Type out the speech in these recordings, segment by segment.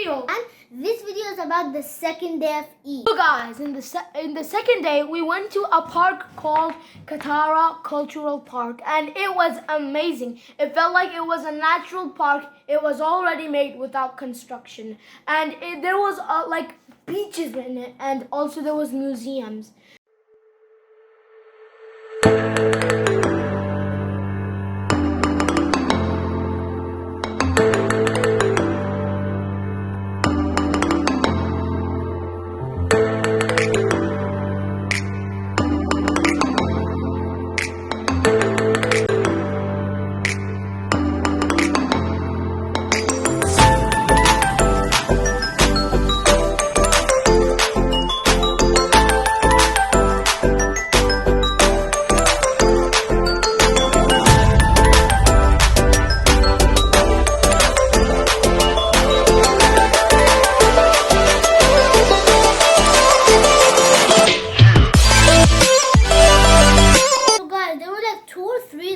video. And this video is about the second day of Eid. So guys, in the second day, we went to a park called Katara Cultural Park, and it was amazing. It felt like it was a natural park. It was already made without construction, and there was like beaches in it, and also there was museums.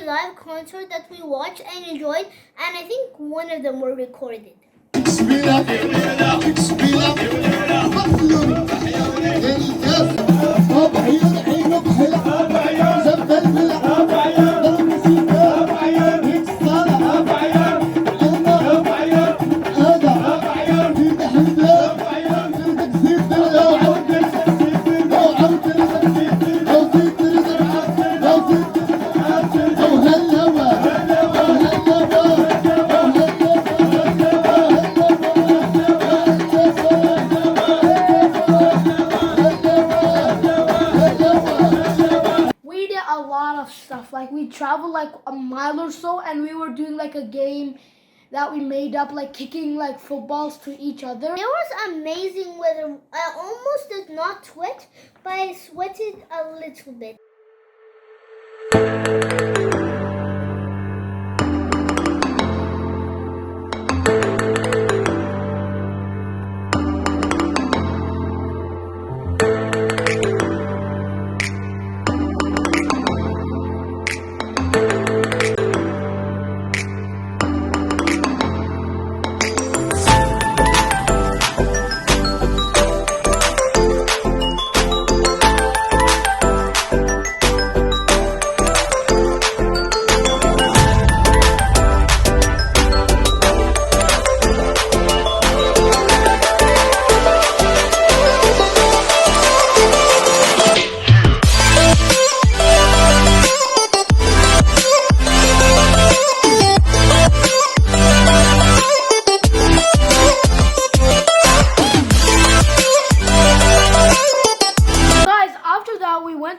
Live concert that we watched and enjoyed, and I think one of them were recorded. Like we traveled like a mile or so, and we were doing like a game that we made up, like kicking like footballs to each other. It was amazing weather. I almost did not sweat, but I sweated a little bit.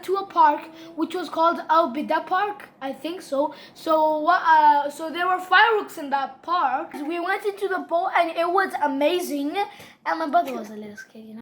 To a park which was called Al Bida Park, I think so. So there were fireworks in that park. We went into the boat and it was amazing, and my brother was a little scared, you know.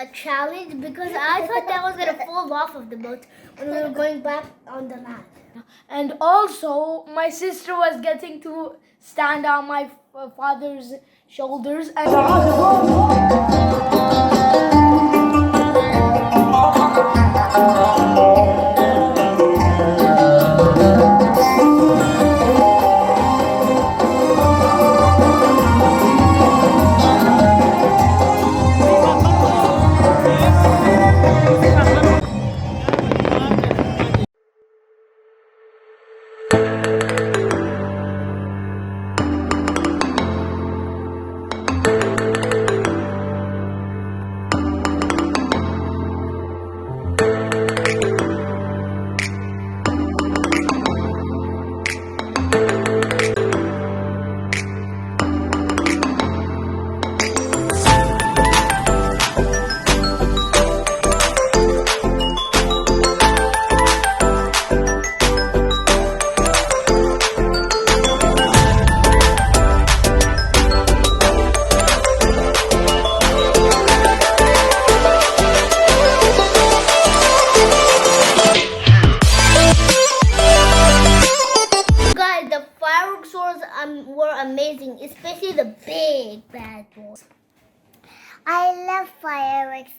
A challenge, because I thought that was gonna fall off of the boat when we were going back on the land. And also, my sister was getting to stand on my father's shoulders and I love fireworks.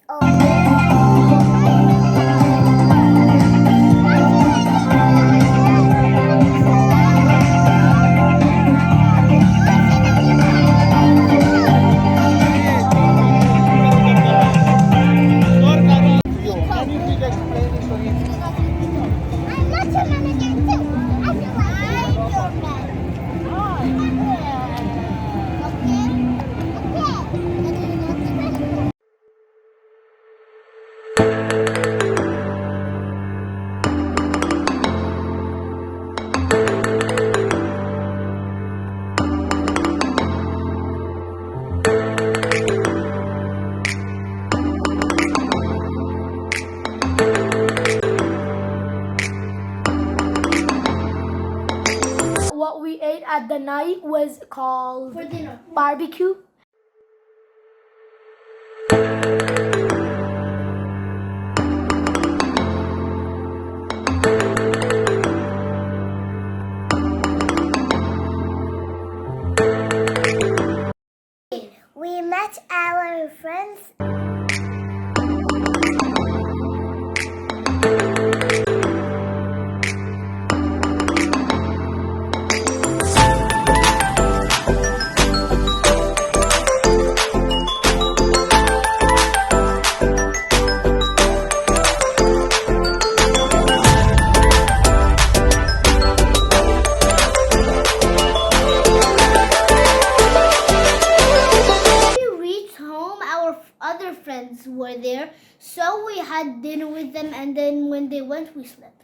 What we ate at the night was called For dinner. barbecue. We met our friends. Other friends were there, so we had dinner with them, and then when they went, we slept.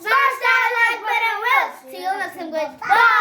Smash that like button. We'll see you next time, guys. Bye.